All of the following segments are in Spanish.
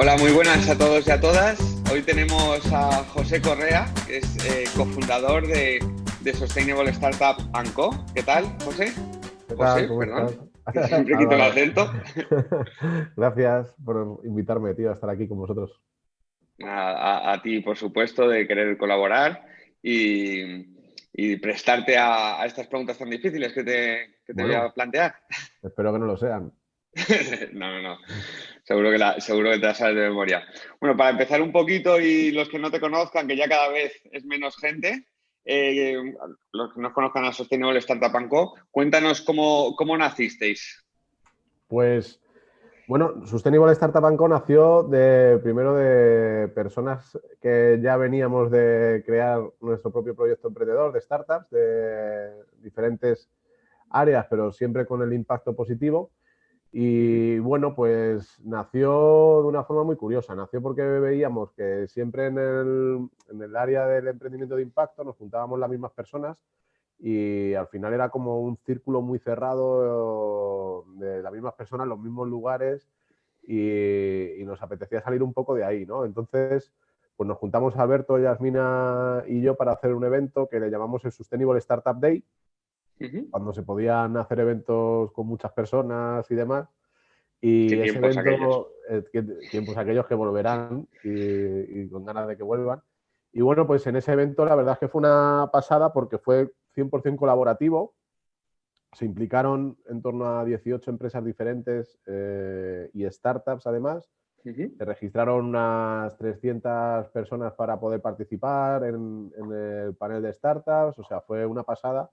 Hola, muy buenas a todos y a todas. Hoy tenemos a José Correa, que es cofundador de Sustainable Startup Co. ¿Qué tal, José? ¿Qué tal? José, ¿Cómo estás? perdón, que siempre quito el Álvaro. acento. Gracias por invitarme, tío, a estar aquí con vosotros. A ti, por supuesto, de querer colaborar y prestarte a estas preguntas tan difíciles que te voy a Bueno, plantear. espero que no lo sean. No, no, no. Seguro que te las sabes de memoria. Bueno, para empezar un poquito y los que no te conozcan, que ya cada vez es menos gente, eh, los que no conozcan a Sustainable Startup Co, cuéntanos cómo nacisteis. Pues, bueno, Sustainable Startup Co nació primero de personas que ya veníamos de crear nuestro propio proyecto emprendedor de startups de diferentes áreas, pero siempre con el impacto positivo. Ujú. Y bueno, pues nació de una forma muy curiosa. Nació porque veíamos que siempre en el área del emprendimiento de impacto nos juntábamos las mismas personas y al final era como un círculo muy cerrado de las mismas personas, los mismos lugares y nos apetecía salir un poco de ahí, ¿no? Entonces, pues nos juntamos Alberto, Yasmina y yo para hacer un evento que le llamamos el Sustainable Startup Day, Ujú. cuando se podían hacer eventos con muchas personas y demás. Qué Y ese tiempos aquellos. evento, tiempos aquellos que volverán y con ganas de que vuelvan. Y bueno, pues en ese evento la verdad es que fue una pasada porque fue 100% colaborativo. Se implicaron en torno a 18 empresas diferentes y startups además. Ujú. Se registraron unas 300 personas para poder participar en el panel de startups. O sea, fue una pasada.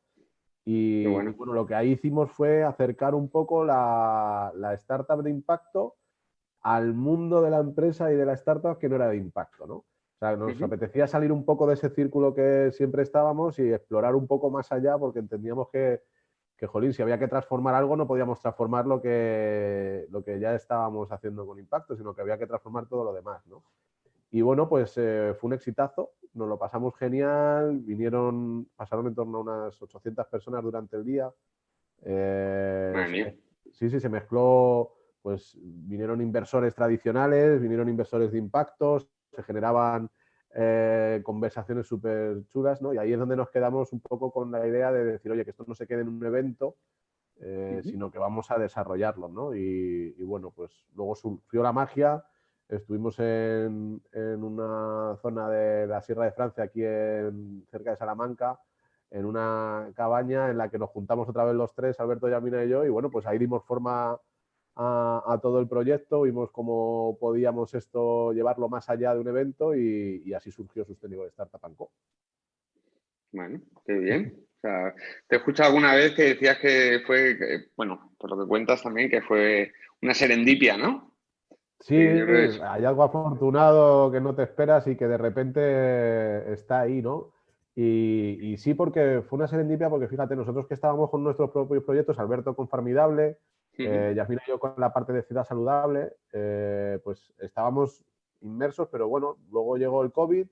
Qué Y bueno. bueno, lo que ahí hicimos fue acercar un poco la startup de impacto al mundo de la empresa y de la startup que no era de impacto, ¿no? O sea, nos Ujú. apetecía salir un poco de ese círculo que siempre estábamos y explorar un poco más allá porque entendíamos que jolín, si había que transformar algo no podíamos transformar lo que ya estábamos haciendo con impacto, sino que había que transformar todo lo demás, ¿no? Y bueno, pues fue un exitazo, nos lo pasamos genial, pasaron en torno a unas 800 personas durante el día. Eh, Madre se mía. me- sí, sí, se mezcló, pues vinieron inversores tradicionales, vinieron inversores de impactos, se generaban conversaciones súper chulas, ¿no? Y ahí es donde nos quedamos un poco con la idea de decir, oye, que esto no se quede en un evento, Ujú. sino que vamos a desarrollarlo, ¿no? Y bueno, pues luego surgió la magia, estuvimos en una zona de la Sierra de Francia, aquí cerca de Salamanca, en una cabaña en la que nos juntamos otra vez los tres, Alberto, Yamina y yo, y bueno, pues ahí dimos forma a todo el proyecto, vimos cómo podíamos esto llevarlo más allá de un evento y así surgió Sustainable Startup Co. Bueno, qué bien. O sea, te he escuchado alguna vez que decías que fue, bueno, por lo que cuentas también, que fue una serendipia, ¿no? Sí, Que yo creo que hay algo afortunado que no te esperas y que de repente está ahí, ¿no? Y sí, porque fue una serendipia, porque fíjate, nosotros que estábamos con nuestros propios proyectos, Alberto con Farmidable, ujú. Yasmina y yo con la parte de Ciudad Saludable, pues estábamos inmersos, pero bueno, luego llegó el COVID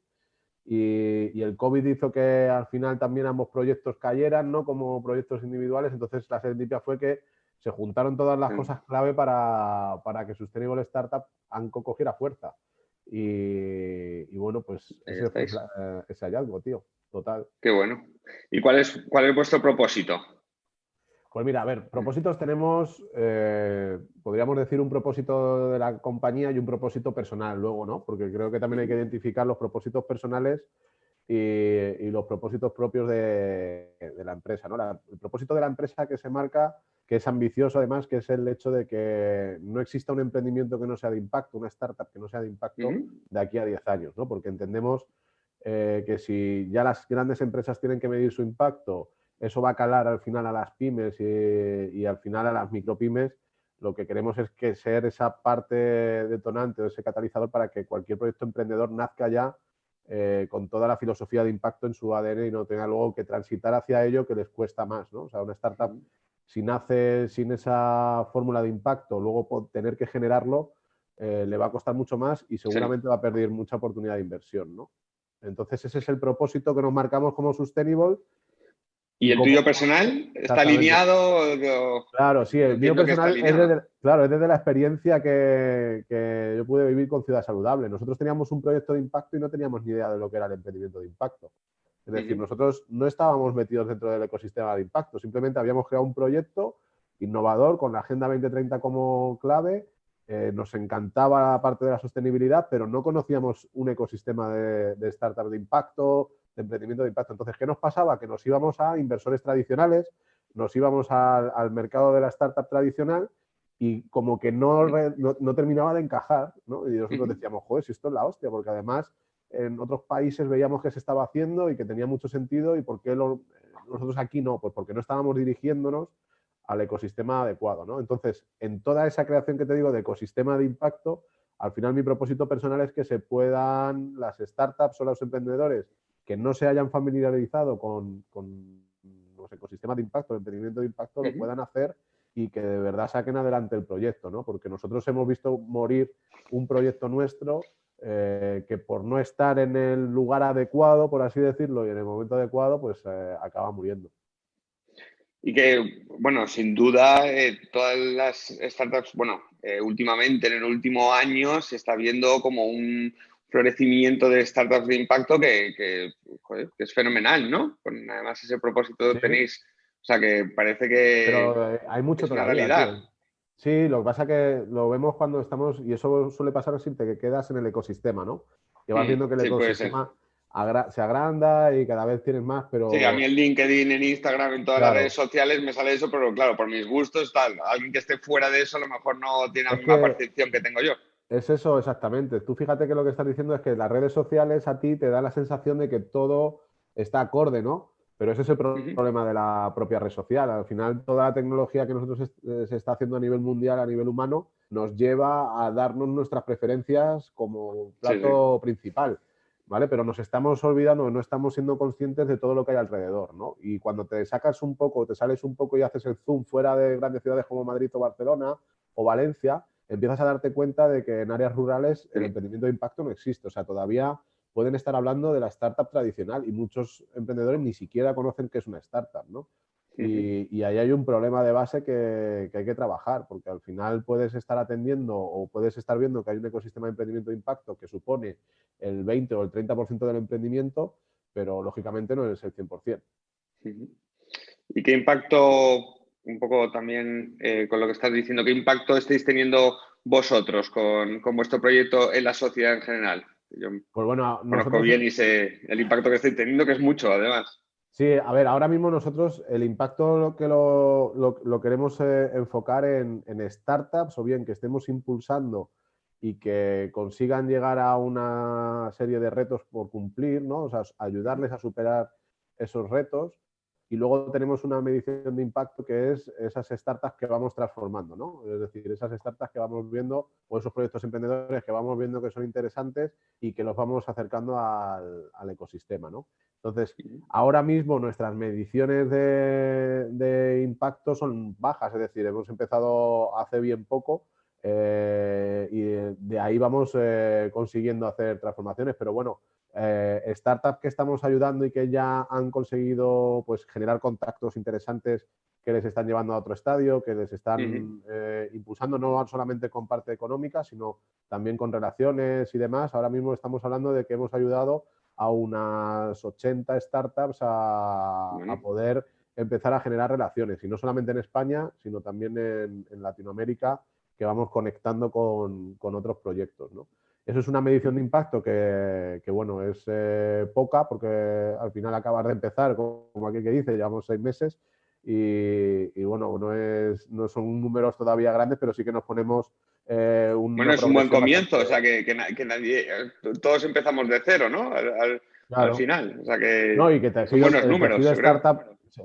y el COVID hizo que al final también ambos proyectos cayeran, ¿no? Como proyectos individuales. Entonces la serendipia fue que se juntaron todas las cosas clave para que Sustainable Startup Anco cogiera fuerza. Y bueno, pues Ahí ese fue estáis. ese hallazgo, tío. Total. Qué bueno. ¿Y cuál es vuestro propósito? Pues mira, a ver, propósitos tenemos, podríamos decir un propósito de la compañía y un propósito personal luego, ¿no? Porque creo que también hay que Ujú. identificar los propósitos personales y los propósitos propios de la empresa, ¿no? El propósito de la empresa que se marca, que es ambicioso además, que es el hecho de que no exista un emprendimiento que no sea de impacto, una startup que no sea de impacto Ujú. de aquí a 10 años, ¿no? Porque entendemos que si ya las grandes empresas tienen que medir su impacto, eso va a calar al final a las pymes y al final a las micropymes. Lo que queremos es que ser esa parte detonante o ese catalizador para que cualquier proyecto emprendedor nazca ya con toda la filosofía de impacto en su ADN y no tenga luego que transitar hacia ello que les cuesta más, ¿no? O sea, una startup, Ujú. si nace sin esa fórmula de impacto, luego tener que generarlo, le va a costar mucho más y Sí. seguramente va a perder mucha oportunidad de inversión, ¿no? Entonces ese es el propósito que nos marcamos como Sustainable ¿Y Y el como, tuyo personal está exactamente. alineado? Claro, sí, el mío Entiendo que está personal es alineado. desde, claro, es desde la experiencia que yo pude vivir con Ciudad Saludable. Nosotros teníamos un proyecto de impacto y no teníamos ni idea de lo que era el emprendimiento de impacto. Es decir, Ujú, nosotros no estábamos metidos dentro del ecosistema de impacto, simplemente habíamos creado un proyecto innovador con la Agenda 2030 como clave. Nos encantaba la parte de la sostenibilidad, pero no conocíamos un ecosistema de startup de impacto, de emprendimiento de impacto. Entonces, ¿qué nos pasaba? Que nos íbamos a inversores tradicionales, nos íbamos al mercado de la startup tradicional y como que no terminaba de encajar, ¿no? Y nosotros ujú. decíamos, joder, si esto es la hostia, porque además en otros países veíamos que se estaba haciendo y que tenía mucho sentido y por qué nosotros aquí no, pues porque no estábamos dirigiéndonos al ecosistema adecuado, ¿no? Entonces, en toda esa creación que te digo de ecosistema de impacto, al final mi propósito personal es que se puedan las startups o los emprendedores que no se hayan familiarizado con los ecosistemas de impacto, el emprendimiento de impacto, lo Ujú. puedan hacer y que de verdad saquen adelante el proyecto, ¿no? Porque nosotros hemos visto morir un proyecto nuestro que por no estar en el lugar adecuado, por así decirlo, y en el momento adecuado, pues acaba muriendo. Y que, bueno, sin duda, todas las startups, bueno, últimamente, en el último año, se está viendo como un florecimiento de startups de impacto joder, que es fenomenal, ¿no? Con además ese propósito Sí, tenéis, o sea, que parece que pero hay mucho es una todavía, realidad. tío. Sí, lo que pasa es que lo vemos cuando estamos, y eso suele pasar siempre, que quedas en el ecosistema, ¿no? Que vas viendo que el Sí, puede ser. ecosistema se agranda y cada vez tienes más, Sí, a mí pero en LinkedIn, en Instagram, en todas las redes claro, sociales me sale eso, pero claro, por mis gustos, tal. Alguien que esté fuera de eso a lo mejor no tiene la es misma que percepción que tengo yo. es eso exactamente. Tú fíjate que lo que estás diciendo es que las redes sociales a ti te da la sensación de que todo está acorde, ¿no? Pero ese es el Ujú. problema de la propia red social. Al final, toda la tecnología que nosotros se está haciendo a nivel mundial, a nivel humano, nos lleva a darnos nuestras preferencias como Sí, sí. plato principal, ¿vale? Pero nos estamos olvidando, no estamos siendo conscientes de todo lo que hay alrededor, ¿no? Y cuando te sacas un poco, te sales un poco y haces el zoom fuera de grandes ciudades como Madrid o Barcelona o Valencia, empiezas a darte cuenta de que en áreas rurales el Sí. emprendimiento de impacto no existe. O sea, todavía pueden estar hablando de la startup tradicional y muchos emprendedores ni siquiera conocen qué es una startup, ¿no? Ujú. Y ahí hay un problema de base que hay que trabajar, porque al final puedes estar atendiendo o puedes estar viendo que hay un ecosistema de emprendimiento de impacto que supone el 20 o el 30% del emprendimiento, pero lógicamente no es el 100%. Ujú. ¿Y qué impacto, un poco también con lo que estás diciendo, qué impacto estáis teniendo vosotros con vuestro proyecto en la sociedad en general? Yo Pues bueno, conozco nosotros. bien y sé el impacto que estáis teniendo, que es mucho, además. Sí, a ver, ahora mismo nosotros el impacto lo queremos enfocar en startups o bien que estemos impulsando y que consigan llegar a una serie de retos por cumplir, ¿no? O sea, ayudarles a superar esos retos. Y luego tenemos una medición de impacto que es esas startups que vamos transformando, ¿no? Es decir, esas startups que vamos viendo o esos proyectos emprendedores que vamos viendo que son interesantes y que los vamos acercando al ecosistema, ¿no? Entonces, ahora mismo nuestras mediciones de impacto son bajas, es decir, hemos empezado hace bien poco y de ahí vamos consiguiendo hacer transformaciones, pero bueno, startups que estamos ayudando y que ya han conseguido pues, generar contactos interesantes que les están llevando a otro estadio, que les Ujú. están impulsando no solamente con parte económica, sino también con relaciones y demás. Ahora mismo estamos hablando de que hemos ayudado a unas 80 startups a Bueno, poder empezar a generar relaciones, y no solamente en España, sino también en Latinoamérica, que vamos conectando con otros proyectos, ¿no? Eso es una medición de impacto que bueno, es poca porque al final acabas de empezar, como aquí que dice, llevamos 6 meses y bueno, no son números todavía grandes, pero sí que nos ponemos bueno, una es un buen progresión comienzo, o bastante. sea, que nadie, todos empezamos de cero, ¿no? Al Claro. final, o sea, que No, y que son buenos números, yo creo.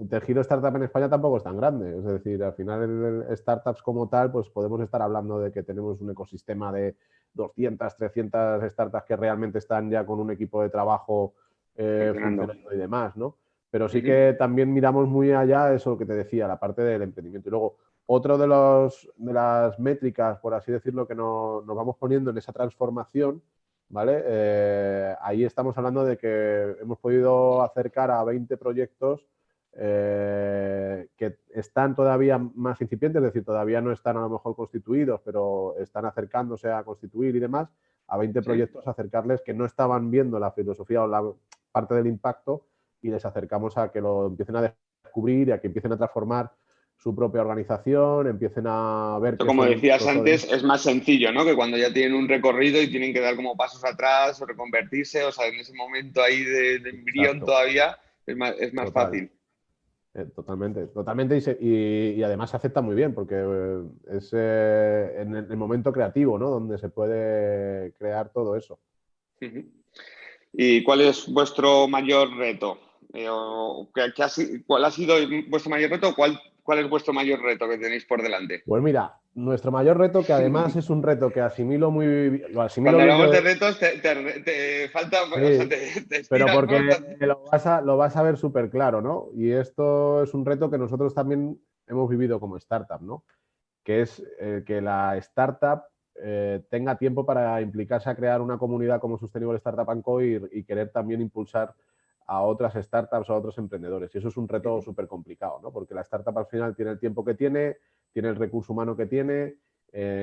el tejido startup en España tampoco es tan grande. Es decir, al final startups como tal, pues podemos estar hablando de que tenemos un ecosistema de 200, 300 startups que realmente están ya con un equipo de trabajo Funcionando. funcionando y demás, ¿no? Pero sí Ujú. que también miramos muy allá eso que te decía, la parte del emprendimiento. Y luego, otro de las métricas, por así decirlo, que nos vamos poniendo en esa transformación, ¿vale? Ahí estamos hablando de que hemos podido acercar a 20 proyectos que están todavía más incipientes, es decir, todavía no están a lo mejor constituidos, pero están acercándose a constituir y demás, a 20 proyectos, acercarles que no estaban viendo la filosofía o la parte del impacto y les acercamos a que lo empiecen a descubrir y a que empiecen a transformar su propia organización, empiecen a ver Como son decías los antes, es más sencillo, ¿no? Que cuando ya tienen un recorrido y tienen que dar como pasos atrás o reconvertirse, o sea, en ese momento ahí de embrión Exacto, todavía es más total. fácil. Totalmente, totalmente y además se acepta muy bien porque es en el momento creativo, ¿no? Donde se puede crear todo eso. ¿Y cuál es vuestro mayor reto? ¿Cuál ha sido vuestro mayor reto? ¿Cuál es vuestro mayor reto que tenéis por delante? Pues mira, nuestro mayor reto, que además es un reto que asimilo muy, lo asimilo Cuando bien hablamos yo, de retos, te falta, o sea, sí, te pero estiras, ¿no? porque lo vas a ver súper claro, ¿no? Y esto es un reto que nosotros también hemos vivido como startup, ¿no? Que es que la startup tenga tiempo para implicarse a crear una comunidad como Sustainable Startup and Co. y querer también impulsar a otras startups o a otros emprendedores. Y eso es un reto súper complicado, ¿no? Porque la startup al final tiene el tiempo que tiene el recurso humano que tiene,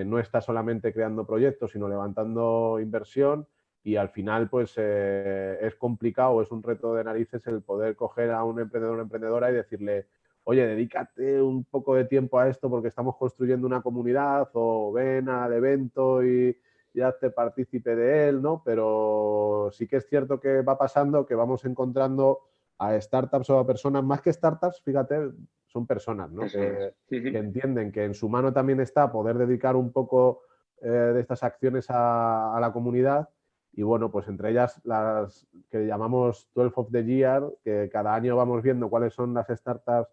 no está solamente creando proyectos, sino levantando inversión y al final pues es complicado, es un reto de narices el poder coger a un emprendedor o una emprendedora y decirle, oye, dedícate un poco de tiempo a esto porque estamos construyendo una comunidad o ven al evento y hazte partícipe de él, ¿no? Pero sí que es cierto que va pasando que vamos encontrando a startups o a personas, más que startups, fíjate, son personas, ¿no? Personas. Que entienden que en su mano también está poder dedicar un poco de estas acciones a la comunidad y bueno, pues entre ellas las que llamamos 12 of the Year, que cada año vamos viendo cuáles son las startups,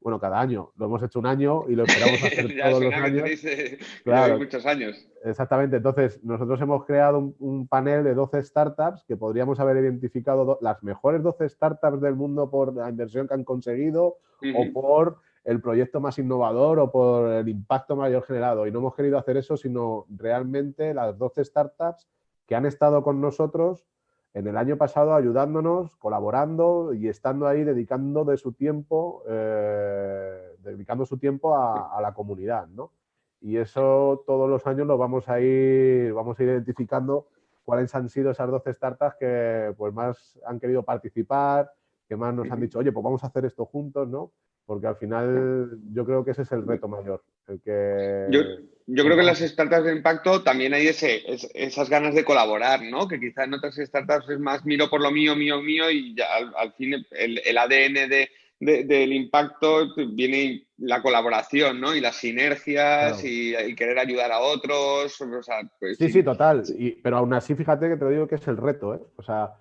bueno, cada año, lo hemos hecho un año y lo esperamos hacer Ya todos los suena que años. tenéis, que lleváis Claro, muchos años. exactamente. Entonces, nosotros hemos creado un panel de 12 startups que podríamos haber identificado las mejores 12 startups del mundo por la inversión que han conseguido o por el proyecto más innovador o por el impacto mayor generado. Y no hemos querido hacer eso, sino realmente las 12 startups que han estado con nosotros en el año pasado ayudándonos, colaborando y estando ahí dedicando su tiempo a la comunidad, ¿no? Y eso todos los años lo vamos a ir identificando cuáles han sido esas 12 startups que pues, más han querido participar, que más nos han dicho, oye, pues vamos a hacer esto juntos, ¿no? Porque al final yo creo que ese es el reto mayor, el Yo, que yo creo que en las pongamos... startups de impacto también hay esas ganas de colaborar, ¿no? Que quizás en otras startups es más miro por lo mío, mío, mío y ya al fin el ADN del impacto viene la colaboración, ¿no? Y las sinergias Claro. y querer ayudar a otros, o sea, pues Sí, sí, sí. total. Pero aún así, fíjate que te lo digo que es el reto, ¿eh? O sea,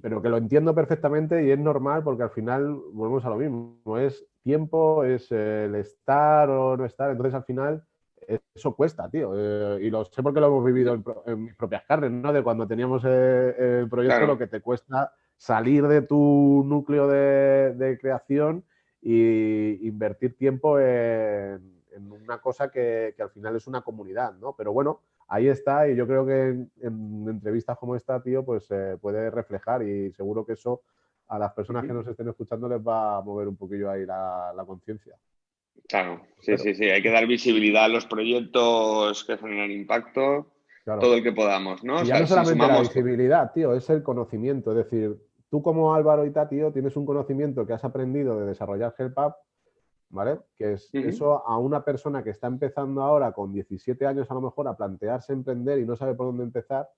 pero que lo entiendo perfectamente y es normal porque al final volvemos a lo mismo. Es tiempo, es el estar o no estar. Entonces, al final, eso cuesta, tío. Y lo sé porque lo hemos vivido en mis propias carnes, ¿no? De cuando teníamos el proyecto, lo Claro. que te cuesta salir de tu núcleo de creación e invertir tiempo en una cosa que al final es una comunidad, ¿no? Pero bueno, ahí está y yo creo que en entrevistas como esta, tío, pues puede reflejar y seguro que eso a las personas que nos estén escuchando les va a mover un poquillo ahí la conciencia. Claro, sí, Pero, sí, sí. Hay que dar visibilidad a los proyectos que generan impacto, todo claro. el que podamos, ¿no? O Y ya no sea, si solamente la sumamos. visibilidad, tío, es el conocimiento. Es decir, tú como Álvaro Ita, tío, tienes un conocimiento que has aprendido de desarrollar HelpUp, ¿vale? Que es eso a una persona que está empezando ahora con 17 años a lo mejor a plantearse emprender y no sabe por dónde empezar,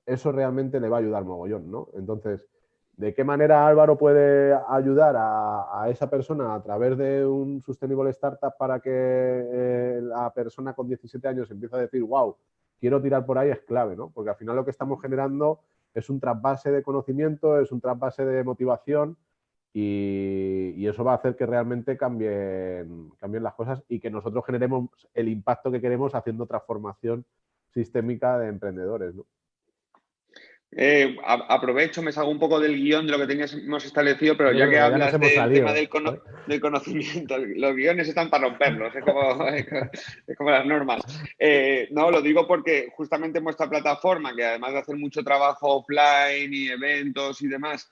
eso realmente le va a ayudar mogollón, ¿no? Entonces, ¿de qué manera Álvaro puede ayudar a esa persona a través de un Sustainable Startup para que la persona con 17 años empiece a decir, wow, quiero tirar por ahí? Es clave, ¿no? Porque al final lo que estamos generando es un trasvase de conocimiento, es un trasvase de motivación y eso va a hacer que realmente cambien las cosas y que nosotros generemos el impacto que queremos haciendo transformación sistémica de emprendedores, ¿no? Aprovecho, me salgo un poco del guión de lo que hemos establecido, pero No te ya que preocupes, ya nos hablas hemos del tema salido. del conocimiento, los guiones están para romperlos, es como las normas. No, lo digo porque justamente en vuestra plataforma, que además de hacer mucho trabajo offline y eventos y demás,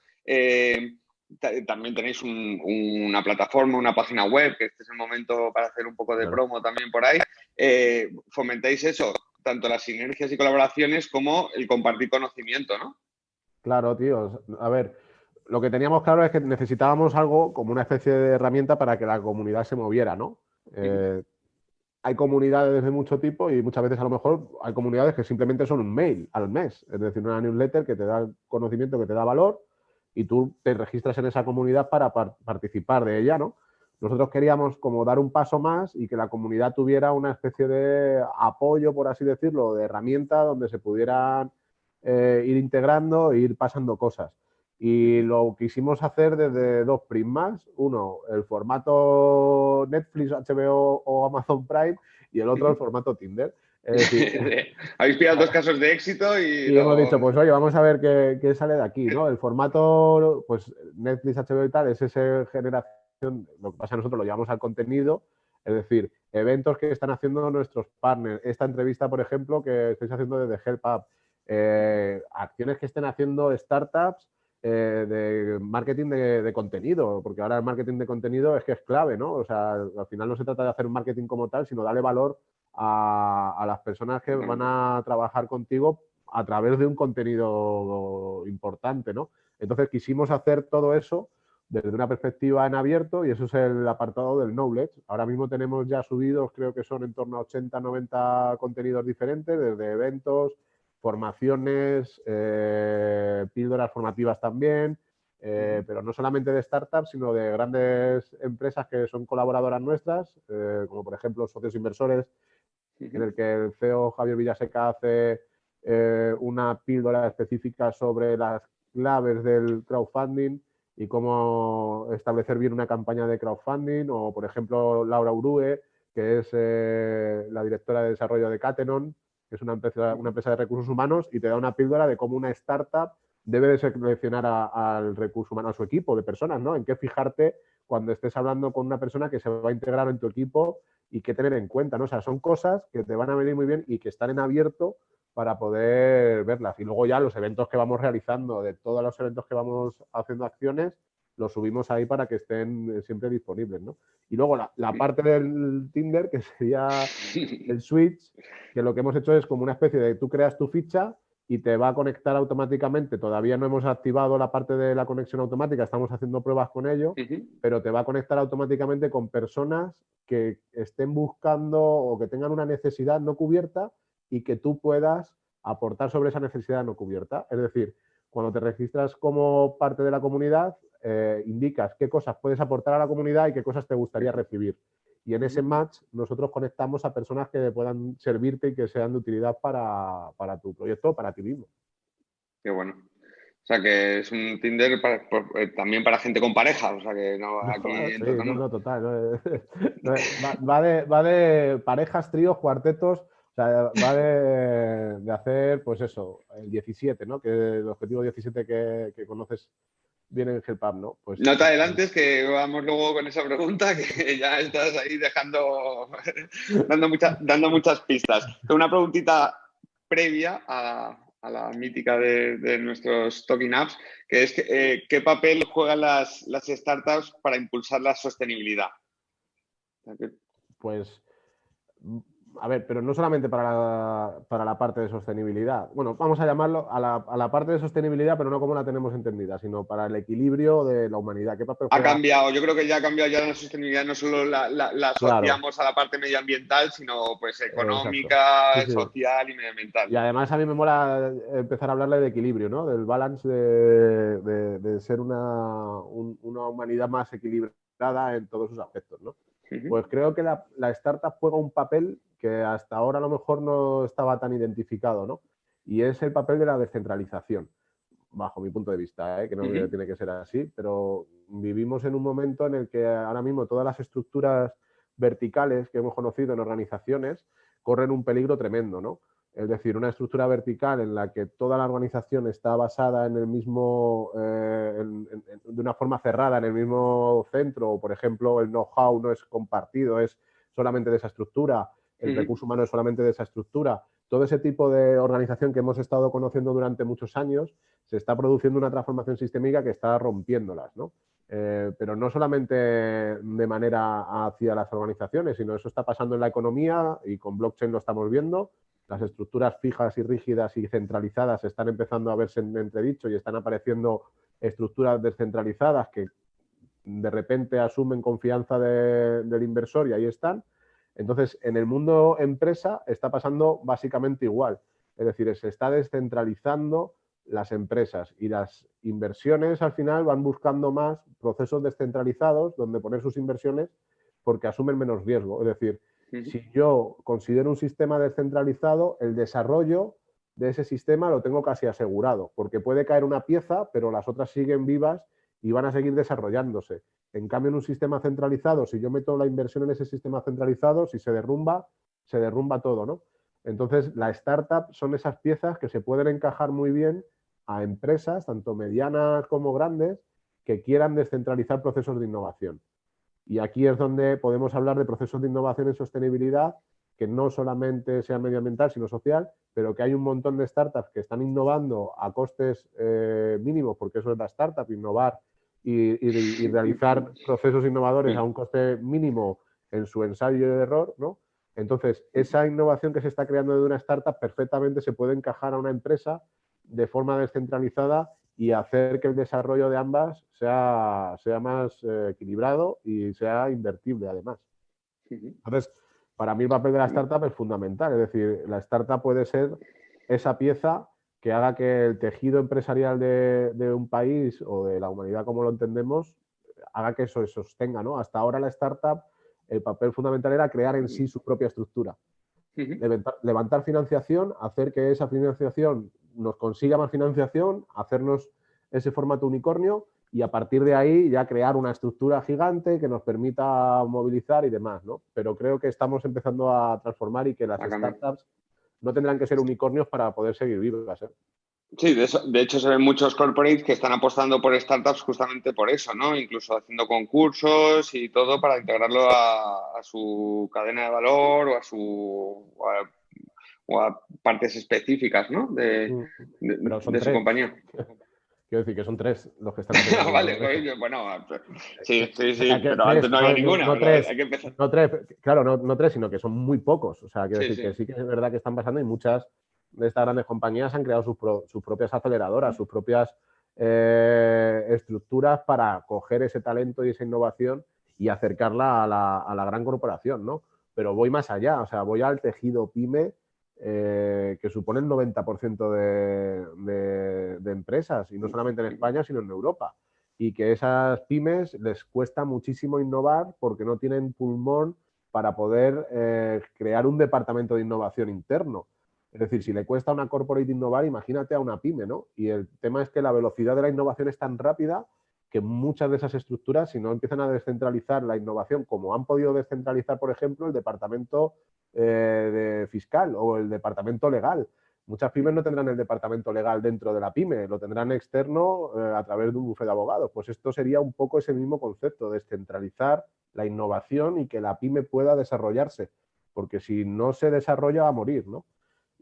también tenéis una plataforma, una página web, que este es el momento para hacer un poco de Claro. promo también por ahí. Fomentáis eso, tanto las sinergias y colaboraciones como el compartir conocimiento, ¿no? Claro, tío. A ver, lo que teníamos claro es que necesitábamos algo como una especie de herramienta para que la comunidad se moviera, ¿no? Eh, Hay comunidades de mucho tipo y muchas veces a lo mejor hay comunidades que simplemente son un mail al mes, es decir, una newsletter que te da conocimiento, que te da valor y tú te registras en esa comunidad para participar de ella, ¿no? Nosotros queríamos como dar un paso más y que la comunidad tuviera una especie de apoyo, por así decirlo, de herramienta donde se pudieran ir integrando e ir pasando cosas. Y lo quisimos hacer desde dos prismas. Uno, el formato Netflix, HBO o Amazon Prime, y el otro, el formato Tinder. Es decir, Habéis pillado dos casos de éxito y y hemos lo... dicho, pues oye, vamos a ver qué sale de aquí, ¿no? El formato, pues Netflix, HBO y tal, es esa generación, lo que pasa nosotros lo llevamos al contenido, es decir, eventos que están haciendo nuestros partners. Esta entrevista, por ejemplo, que estáis haciendo desde Help Up, acciones que estén haciendo startups de marketing de contenido, porque ahora el marketing de contenido es que es clave, ¿no? O sea, al final no se trata de hacer un marketing como tal, sino darle valor a las personas que van a trabajar contigo a través de un contenido importante, ¿no? Entonces quisimos hacer todo eso desde una perspectiva en abierto y eso es el apartado del knowledge. Ahora mismo tenemos ya subidos, creo que son en torno a 80, 90 contenidos diferentes, desde eventos, formaciones, píldoras formativas también, pero no solamente de startups, sino de grandes empresas que son colaboradoras nuestras, como por ejemplo socios inversores, en el que el CEO Javier Villaseca hace una píldora específica sobre las claves del crowdfunding y cómo establecer bien una campaña de crowdfunding, o por ejemplo Laura Urue, que es la directora de desarrollo de Catenon, que es una empresa de recursos humanos, y te da una píldora de cómo una startup debe de seleccionar al recurso humano, a su equipo de personas, ¿no? En qué fijarte cuando estés hablando con una persona que se va a integrar en tu equipo y qué tener en cuenta, ¿no? O sea, son cosas que te van a venir muy bien y que están en abierto para poder verlas. Y luego ya los eventos que vamos realizando, de todos los eventos que vamos haciendo acciones, los subimos ahí para que estén siempre disponibles, ¿no? Y luego la parte del Tinder, que sería el switch, que lo que hemos hecho es como una especie de, tú creas tu ficha y te va a conectar automáticamente. Todavía no hemos activado la parte de la conexión automática, estamos haciendo pruebas con ello, pero te va a conectar automáticamente con personas que estén buscando o que tengan una necesidad no cubierta y que tú puedas aportar sobre esa necesidad no cubierta. Es decir, cuando te registras como parte de la comunidad, indicas qué cosas puedes aportar a la comunidad y qué cosas te gustaría recibir. Y en ese match nosotros conectamos a personas que puedan servirte y que sean de utilidad para tu proyecto, para ti mismo. Qué bueno. O sea, que es un Tinder también para gente con pareja. O sea, que no No, aquí sí, entra todo el no, mundo. no, total. Va de parejas, tríos, cuartetos, o sea, va de hacer, pues eso, el 17, ¿no? Que el objetivo 17 que conoces bien en Help, ¿no? Pues, No te adelantes, que vamos luego con esa pregunta, que ya estás ahí dando muchas pistas. Una preguntita previa a la mítica de nuestros Talking Apps, que es ¿qué papel juegan las startups para impulsar la sostenibilidad? pues a ver, pero no solamente para la parte de sostenibilidad. Bueno, vamos a llamarlo a la parte de sostenibilidad, pero no como la tenemos entendida, sino para el equilibrio de la humanidad. ¿Qué papel Ha juega? cambiado, yo creo que ya ha cambiado ya la sostenibilidad, no solo la Claro, asociamos a la parte medioambital, sino pues exacto. Sí, económica, sí. social y medioambiental. Y además a mí me mola empezar a hablarle de equilibrio, ¿no? Del balance de ser una humanidad más equilibrada en todos sus aspectos, ¿no? Pues creo que la startup juega un papel que hasta ahora a lo mejor no estaba tan identificado, ¿no? Y es el papel de la descentralización, bajo mi punto de vista, que no tiene que ser así, pero vivimos en un momento en el que ahora mismo todas las estructuras verticales que hemos conocido en organizaciones corren un peligro tremendo, ¿no? Es decir, una estructura vertical en la que toda la organización está basada en el mismo, de una forma cerrada, en el mismo centro, o por ejemplo el know-how no es compartido, es solamente de esa estructura, el recurso humano es solamente de esa estructura, todo ese tipo de organización que hemos estado conociendo durante muchos años, se está produciendo una transformación sistémica que está rompiéndolas, ¿no? Pero no solamente de manera hacia las organizaciones, sino eso está pasando en la economía y con blockchain lo estamos viendo. Las estructuras fijas y rígidas y centralizadas están empezando a verse en entredicho y están apareciendo estructuras descentralizadas que de repente asumen confianza del inversor y ahí están. Entonces, en el mundo empresa está pasando básicamente igual. Es decir, se está descentralizando las empresas y las inversiones al final van buscando más procesos descentralizados donde poner sus inversiones porque asumen menos riesgo. Es decir, si yo considero un sistema descentralizado, el desarrollo de ese sistema lo tengo casi asegurado, porque puede caer una pieza, pero las otras siguen vivas y van a seguir desarrollándose. En cambio, en un sistema centralizado, si yo meto la inversión en ese sistema centralizado, si se derrumba todo, ¿no? Entonces, la startup son esas piezas que se pueden encajar muy bien a empresas, tanto medianas como grandes, que quieran descentralizar procesos de innovación. Y aquí es donde podemos hablar de procesos de innovación en sostenibilidad, que no solamente sea medioambiental, sino social, pero que hay un montón de startups que están innovando a costes mínimos, porque eso es la startup, innovar y realizar procesos innovadores a un coste mínimo en su ensayo de error, ¿no? Entonces, esa innovación que se está creando de una startup perfectamente se puede encajar a una empresa de forma descentralizada y hacer que el desarrollo de ambas sea más equilibrado y sea invertible además. Entonces, para mí el papel de la startup es fundamental, es decir, la startup puede ser esa pieza que haga que el tejido empresarial de un país o de la humanidad como lo entendemos, haga que eso se sostenga, ¿no? Hasta ahora la startup, el papel fundamental era crear en sí su propia estructura. Levantar financiación, hacer que esa financiación nos consiga más financiación, hacernos ese formato unicornio y a partir de ahí ya crear una estructura gigante que nos permita movilizar y demás, ¿no? Pero creo que estamos empezando a transformar y que las startups no tendrán que ser unicornios para poder seguir vivas, ¿eh? Sí, de hecho se ven muchos corporates que están apostando por startups justamente por eso, ¿no? Incluso haciendo concursos y todo para integrarlo a su cadena de valor o a partes específicas, ¿no? Pero son De su tres. compañía. Quiero decir que son tres los que están haciendo Vale, eso. bueno, sí, pero Tres, antes no había ninguna, no ¿verdad? tres, Hay que empezar. no tres, claro, no tres, sino que son muy pocos. O sea, quiero Sí, decir que sí. sí que es verdad que están pasando y muchas de estas grandes compañías han creado sus propias aceleradoras, sus propias estructuras para coger ese talento y esa innovación y acercarla a la gran corporación, ¿no? Pero voy más allá, o sea, voy al tejido pyme que supone el 90% de empresas, y no solamente en España, sino en Europa. Y que esas pymes les cuesta muchísimo innovar porque no tienen pulmón para poder crear un departamento de innovación interno. Es decir, si le cuesta a una corporate innovar, imagínate a una pyme, ¿no? Y el tema es que la velocidad de la innovación es tan rápida que muchas de esas estructuras, si no empiezan a descentralizar la innovación, como han podido descentralizar, por ejemplo, el departamento de fiscal o el departamento legal. Muchas pymes no tendrán el departamento legal dentro de la pyme, lo tendrán externo a través de un bufete de abogados. Pues esto sería un poco ese mismo concepto, descentralizar la innovación y que la pyme pueda desarrollarse, porque si no se desarrolla va a morir, ¿no?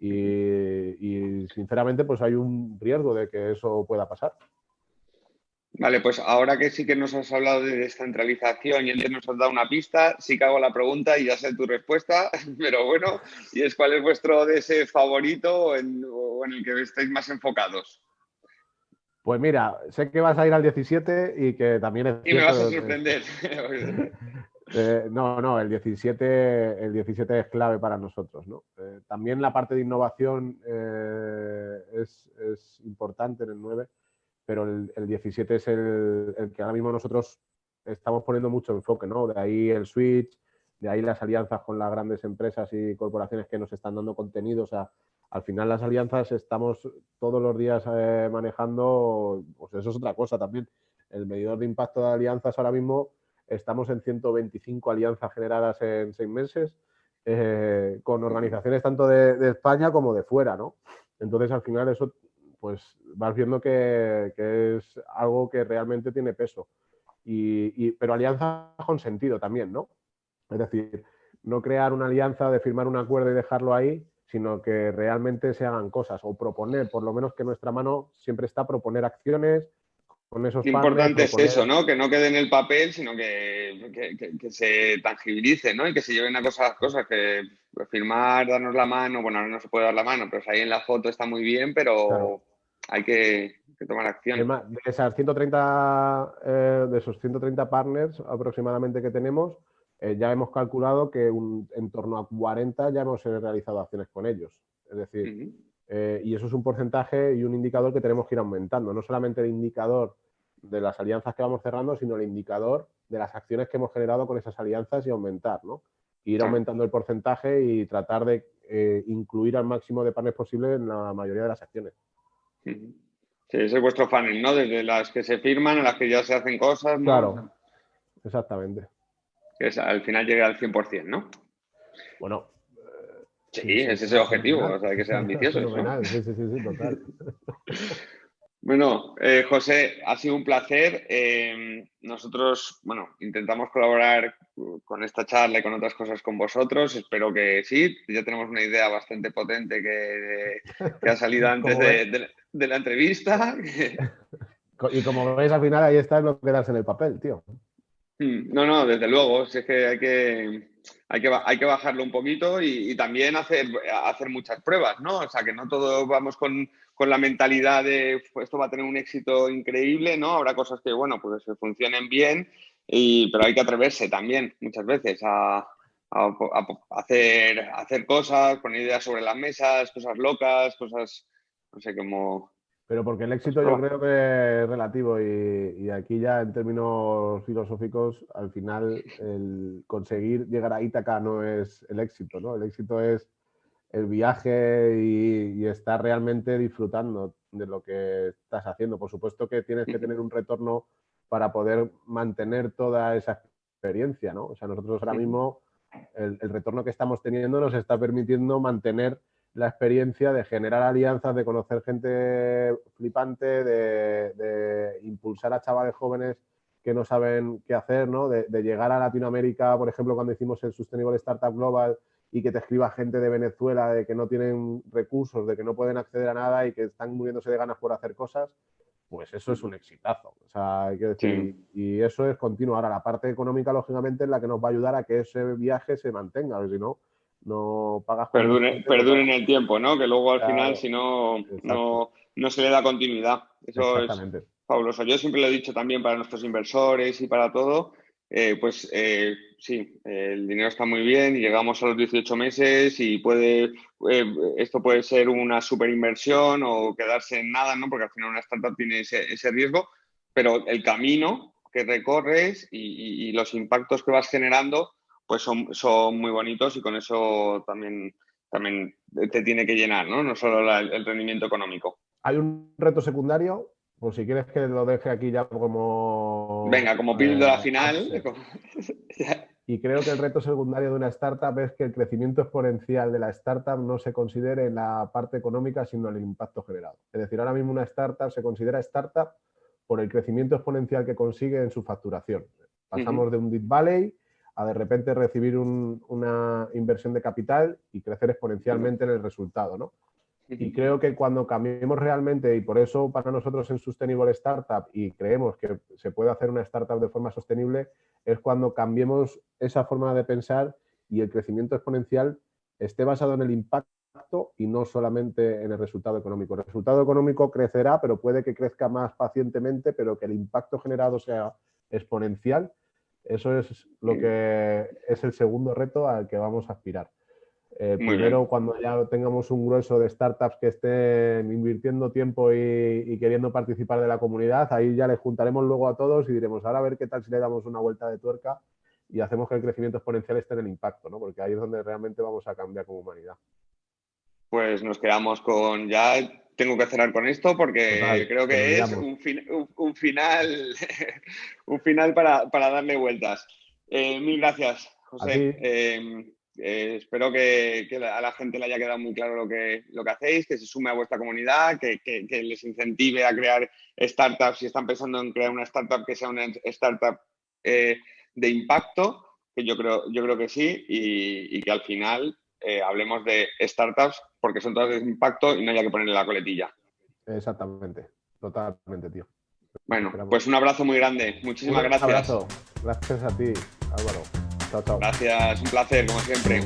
Y sinceramente pues hay un riesgo de que eso pueda pasar. Vale, pues ahora que sí que nos has hablado de descentralización y antes nos has dado una pista, sí que hago la pregunta y ya sé tu respuesta, pero bueno, y es ¿cuál es vuestro DS favorito o en el que estáis más enfocados? Pues mira, sé que vas a ir al 17 y que también es Y me vas a cierto. sorprender. No, el 17 es clave para nosotros, ¿no? También la parte de innovación es importante en el 9, pero el 17 es el que ahora mismo nosotros estamos poniendo mucho enfoque, ¿no? De ahí el switch, de ahí las alianzas con las grandes empresas y corporaciones que nos están dando contenido. O sea, al final las alianzas estamos todos los días manejando, pues eso es otra cosa también. El medidor de impacto de alianzas ahora mismo estamos en 125 alianzas generadas en 6 meses, con organizaciones tanto de España como de fuera, ¿no? Entonces, al final eso, pues vas viendo que es algo que realmente tiene peso. Pero alianza con sentido también, ¿no? Es decir, no crear una alianza de firmar un acuerdo y dejarlo ahí, sino que realmente se hagan cosas o proponer, por lo menos que nuestra mano siempre está a proponer acciones con esos Qué partners, importante es proponer... eso, ¿no? Que no quede en el papel, sino que se tangibilice, ¿no? Y que se lleven a cosas que firmar, darnos la mano, bueno, ahora no se puede dar la mano, pero ahí en la foto está muy bien, Claro. pero hay que tomar acción. Además, de esos 130 partners aproximadamente que tenemos, ya hemos calculado que en torno a 40 ya hemos realizado acciones con ellos. Es decir, Ujú. y eso es un porcentaje y un indicador que tenemos que ir aumentando. No solamente el indicador de las alianzas que vamos cerrando, sino el indicador de las acciones que hemos generado con esas alianzas y aumentar, ¿no? Ir Claro. aumentando el porcentaje y tratar de incluir al máximo de partners posible en la mayoría de las acciones. Ujú. Sí, ese es vuestro funnel, ¿no? Desde las que se firman a las que ya se hacen cosas, ¿no? O Claro, sea, exactamente. al final llegue al 100%, ¿no? Bueno, Sí, sí, sí, ese es el sería objetivo, fenomenal. o sea, hay que ser ambiciosos, ¿no? Fenomenal, sí, sí, sí, sí, total. Bueno, José, ha sido un placer. Nosotros, bueno, intentamos colaborar con esta charla y con otras cosas con vosotros. Espero que sí. Ya tenemos una idea bastante potente que ha salido antes Como ve, de la entrevista. y como veis, al final ahí está no quedarse en el papel, tío. No, no, desde luego. Si es que hay que bajarlo un poquito y también hacer muchas pruebas, ¿no? O sea, que no todos vamos con la mentalidad de "Pues esto va a tener un éxito increíble", ¿no? Habrá cosas que, bueno, pues funcionen bien, pero hay que atreverse también muchas veces a hacer cosas, poner ideas sobre las mesas, cosas locas, cosas, no sé, como... Pero porque el Pues éxito yo probar. creo que es relativo y aquí ya en términos filosóficos, al final el conseguir llegar a Ítaca no es el éxito, ¿no? El éxito es el viaje y estar realmente disfrutando de lo que estás haciendo. Por supuesto que tienes que tener un retorno para poder mantener toda esa experiencia, ¿no? O sea, nosotros ahora mismo el retorno que estamos teniendo nos está permitiendo mantener la experiencia de generar alianzas, de conocer gente flipante, de impulsar a chavales jóvenes que no saben qué hacer, ¿no? De llegar a Latinoamérica, por ejemplo, cuando hicimos el Sustainable Startup Global y que te escriba gente de Venezuela de que no tienen recursos, de que no pueden acceder a nada y que están muriéndose de ganas por hacer cosas, pues eso es un exitazo. O sea, hay que decir, Sí. y eso es continuo. Ahora, la parte económica, lógicamente, es la que nos va a ayudar a que ese viaje se mantenga, porque si no, no pagas combustible, no Perdure pagas. en el tiempo, ¿no? Que luego al final, Claro, si no, exacto, no se le da continuidad. Eso es exactamente. fabuloso. Yo siempre lo he dicho también para nuestros inversores y para todo, sí, el dinero está muy bien y llegamos a los 18 meses y esto puede ser una super inversión o quedarse en nada, ¿no? Porque al final una startup tiene ese riesgo, pero el camino que recorres y los impactos que vas generando pues son muy bonitos y con eso también te tiene que llenar, ¿no? No solo el rendimiento económico. Hay un reto secundario, por si quieres que lo deje aquí ya como Venga, como píldora final. upset. Y creo que el reto secundario de una startup es que el crecimiento exponencial de la startup no se considere en la parte económica, sino en el impacto generado. Es decir, ahora mismo una startup se considera startup por el crecimiento exponencial que consigue en su facturación. Pasamos de un deep valley a de repente recibir una inversión de capital y crecer exponencialmente en el resultado, ¿no? Y creo que cuando cambiemos realmente, y por eso para nosotros en Sustainable Startup, y creemos que se puede hacer una startup de forma sostenible, es cuando cambiemos esa forma de pensar y el crecimiento exponencial esté basado en el impacto y no solamente en el resultado económico. El resultado económico crecerá, pero puede que crezca más pacientemente, pero que el impacto generado sea exponencial. Eso es lo que es el segundo reto al que vamos a aspirar. Muy Primero, bien. cuando ya tengamos un grueso de startups que estén invirtiendo tiempo y queriendo participar de la comunidad, ahí ya les juntaremos luego a todos y diremos, ahora a ver qué tal si le damos una vuelta de tuerca y hacemos que el crecimiento exponencial esté en el impacto, ¿no? Porque ahí es donde realmente vamos a cambiar como humanidad. Pues nos quedamos con ya. Tengo que cerrar con esto porque Total, creo que nos que es liamos. un final, un final para darle vueltas. Mil gracias, A ti, José. Espero que a la gente le haya quedado muy claro lo que hacéis, que se sume a vuestra comunidad, que les incentive a crear startups. Si están pensando en crear una startup, que sea una startup de impacto, que yo creo que sí, y que al final hablemos de startups porque son todas de impacto y no haya que ponerle la coletilla. Exactamente, totalmente, tío. Bueno, pues un abrazo muy grande. Muchísimas gracias. Un abrazo. Gracias a ti, Álvaro. Chao, chao. Gracias, un placer, como siempre.